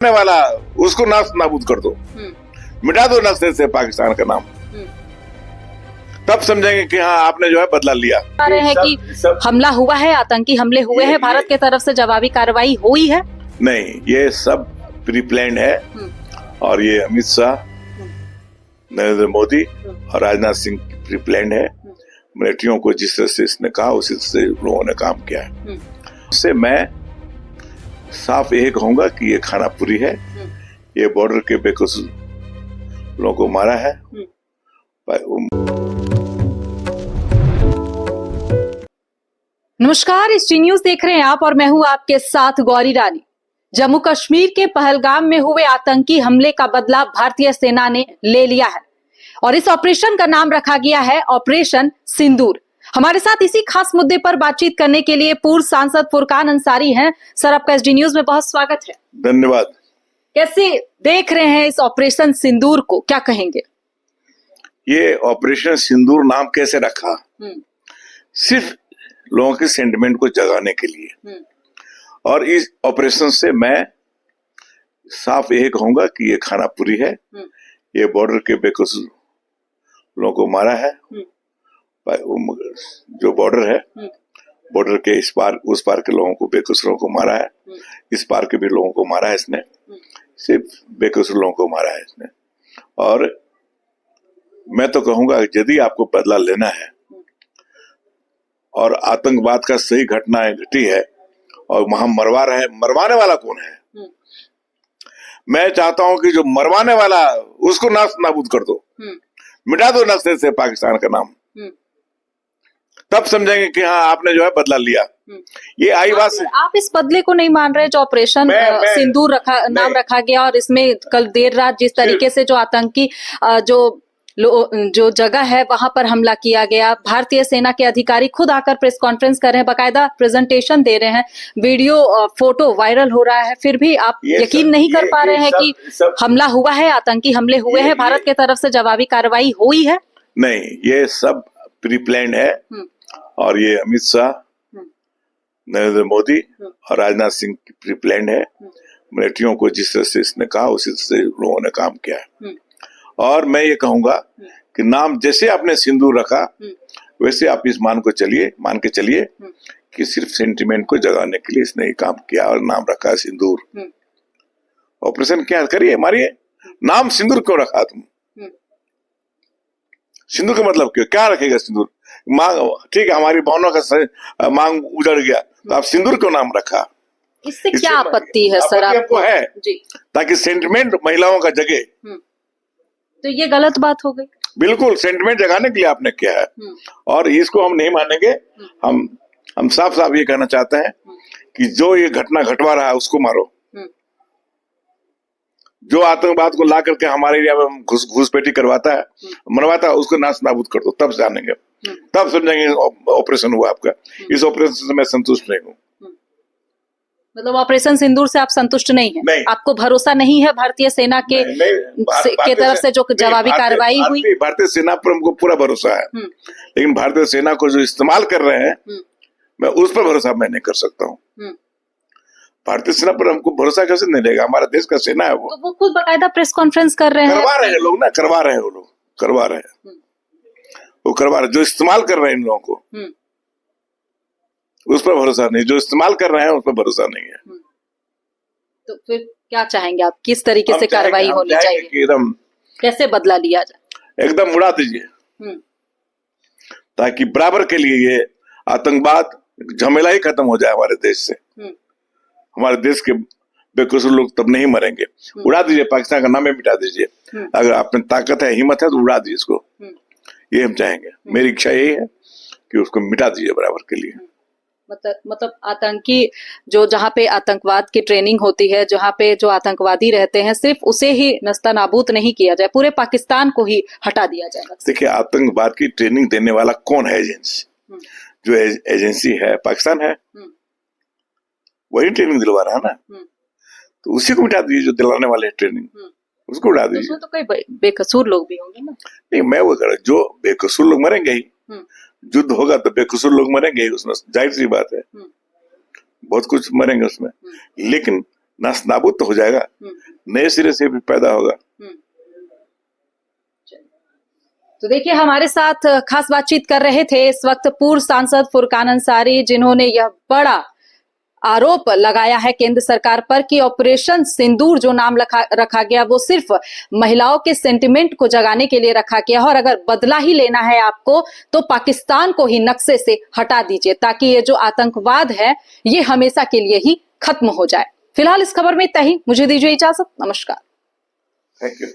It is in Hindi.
वाला उसको नाश नाबूद कर दो, मिटा दो नक्शे से पाकिस्तान का नाम, तब समझेंगे कि हाँ आपने जो है बदला लिया। आ रहे हैं कि हमला हुआ है, आतंकी हमले हुए हैं, भारत की तरफ से जवाबी कार्रवाई हुई है। नहीं, ये सब प्री प्लान है और ये अमित शाह, नरेंद्र मोदी और राजनाथ सिंह की प्री प्लान है। मिलिट्रियों को जिस तरह से इसने कहा उसी तरह से लोगों ने काम किया है। उससे मैं साफ यही कहूंगा कि ये खानापुरी है, ये बॉर्डर के बेकसूर लोगों को मारा है। नमस्कार, इस न्यूज देख रहे हैं आप और मैं हूं आपके साथ गौरी रानी। जम्मू कश्मीर के पहलगाम में हुए आतंकी हमले का बदला भारतीय सेना ने ले लिया है और इस ऑपरेशन का नाम रखा गया है ऑपरेशन सिंदूर। हमारे साथ इसी खास मुद्दे पर बातचीत करने के लिए पूर्व सांसद फुरकान अंसारी हैं। सर, आपका एसडी न्यूज में बहुत स्वागत है। धन्यवाद। कैसे देख रहे हैं इस ऑपरेशन सिंदूर को, क्या कहेंगे? ये ऑपरेशन सिंदूर नाम कैसे रखा? सिर्फ लोगों के सेंटिमेंट को जगाने के लिए। और इस ऑपरेशन से मैं साफ यही कहूंगा कि ये खानापुरी है, ये बॉर्डर के बेकसूर लोगों को मारा है। जो बॉर्डर है, बॉर्डर के इस पार उस पार के लोगों को, बेकसूरों को मारा है, इस पार के भी लोगों को मारा है इसने, सिर्फ बेकसूर लोगों को मारा है इसने। और मैं तो कहूंगा यदि आपको बदला लेना है और आतंकवाद का सही घटना घटी है और वहां मरवा रहे, मरवाने वाला कौन है? मैं चाहता हूं कि जो मरवाने वाला उसको नाश नाबूद कर दो, मिटा दो नक्शे से पाकिस्तान का नाम, तब समझेंगे कि हाँ आपने जो है बदला लिया। ये आई बात से आप इस बदले को नहीं मान रहे जो ऑपरेशन सिंदूर नाम रखा गया और इसमें कल देर रात जिस तरीके से जो आतंकी जो जगह है वहां पर हमला किया गया, भारतीय सेना के अधिकारी खुद आकर प्रेस कॉन्फ्रेंस कर रहे हैं, बाकायदा प्रेजेंटेशन दे रहे हैं, वीडियो फोटो वायरल हो रहा है, फिर भी आप यकीन नहीं कर पा रहे हैं कि हमला हुआ है, आतंकी हमले हुए हैं, भारत की तरफ से जवाबी कार्रवाई हुई है? नहीं, ये सब प्री प्लान है और ये अमित शाह, नरेंद्र मोदी और राजनाथ सिंह की प्री प्लान है। मिलिट्रियों को जिस तरह से इसने कहा उसी तरह से लोगों ने काम किया है। और मैं ये कहूंगा कि नाम जैसे आपने सिंदूर रखा वैसे आप इस मान के चलिए कि सिर्फ सेंटिमेंट को जगाने के लिए इसने काम किया और नाम रखा सिंदूर। ऑपरेशन क्या करिए, मारिए, नाम सिंदूर क्यों रखा तुम? सिंदूर का मतलब क्या रखेगा सिंदूर? मांग, ठीक है, हमारी भावना का मांग उजड़ गया तो आप सिंदूर क्यों नाम रखा? इससे क्या आपत्ति है सर आपको? है जी, ताकि सेंटिमेंट महिलाओं का जगे। तो ये गलत बात हो गई। बिल्कुल, सेंटिमेंट जगाने के लिए आपने किया है और इसको हम नहीं मानेंगे। हम साफ साफ ये कहना चाहते हैं कि जो ये घटना घटवा रहा है उसको मारो। जो आतंकवाद को ला करके हमारे एरिया में घुसपैठी करवाता है, मरवाता है, उसको नाश नाबूद कर दो, तब जानेंगे, तब समझेंगे ऑपरेशन हुआ आपका। इस ऑपरेशन से मैं संतुष्ट नहीं हूँ। मतलब ऑपरेशन सिंदूर से आप संतुष्ट नहीं है? नहीं। आपको भरोसा नहीं है भारतीय सेना के तरफ से जो जवाबी कार्रवाई हुई? भारतीय सेना पर हमको पूरा भरोसा है, लेकिन भारतीय सेना को जो इस्तेमाल कर रहे हैं मैं उस पर भरोसा मैं नहीं कर सकता हूँ। भारतीय सेना पर हमको भरोसा कैसे नहीं रहेगा? हमारा देश का सेना है वो। तो वो खुद बाकायदा प्रेस कॉन्फ्रेंस कर रहे हैं, करवा रहे हैं लोग ना, करवा रहे हैं वो लोग, करवा रहे हैं, वो करवा रहे, जो इस्तेमाल कर रहे हैं इन लोगों को उस पर भरोसा नहीं, जो इस्तेमाल कर रहे हैं उस पर भरोसा नहीं है। तो फिर क्या चाहेंगे आप? किस तरीके से कार्रवाई होनी चाहिए? एकदम कैसे बदला लिया जाए? एकदम उड़ा दीजिए ताकि बराबर के लिए ये आतंकवाद झमेला ही खत्म हो जाए हमारे देश से। हमारे देश के बेकसूर लोग तब नहीं मरेंगे। उड़ा दीजिए, पाकिस्तान का नाम ही मिटा दीजिए। अगर आप में ताकत है, हिम्मत है तो उड़ा दीजिए इसको। ये हम चाहेंगे, मेरी इच्छा यही है कि उसको मिटा दीजिए बराबर के लिए। मतलब आतंकी जो जहाँ पे आतंकवाद की ट्रेनिंग होती है, जहाँ पे जो आतंकवादी रहते हैं, सिर्फ उसे ही नस्ता नाबूद नहीं किया जाए, पूरे पाकिस्तान को ही हटा दिया जाए। देखिए, आतंकवाद की ट्रेनिंग देने वाला कौन है? एजेंसी, जो एजेंसी है पाकिस्तान है, वही ट्रेनिंग दिलवा रहा है ना, तो उसी को मिटा दीजिए जो दिलाने वाले ट्रेनिंग, उसको उड़ा दीजिए। उसमें तो कई बेकसूर लोग भी होंगे ना। नहीं, मैं वो कह रहा, जो बेकसूर लोग मरेंगे ही, युद्ध होगा तो बेकसूर लोग मरेंगे ही, उसमें जाहिर सी बात है, बहुत कुछ मरेंगे उसमें, लेकिन नाश नाबूद तो हो जाएगा, नए सिरे से भी पैदा होगा। तो देखिए, हमारे साथ खास बातचीत कर रहे थे इस वक्त पूर्व सांसद फुरकान अंसारी, जिन्होंने यह बड़ा आरोप लगाया है केंद्र सरकार पर कि ऑपरेशन सिंदूर जो नाम रखा गया वो सिर्फ महिलाओं के सेंटिमेंट को जगाने के लिए रखा गया, और अगर बदला ही लेना है आपको तो पाकिस्तान को ही नक्शे से हटा दीजिए, ताकि ये जो आतंकवाद है ये हमेशा के लिए ही खत्म हो जाए। फिलहाल इस खबर में इतना ही, मुझे दीजिए इजाजत, नमस्कार। Thank you.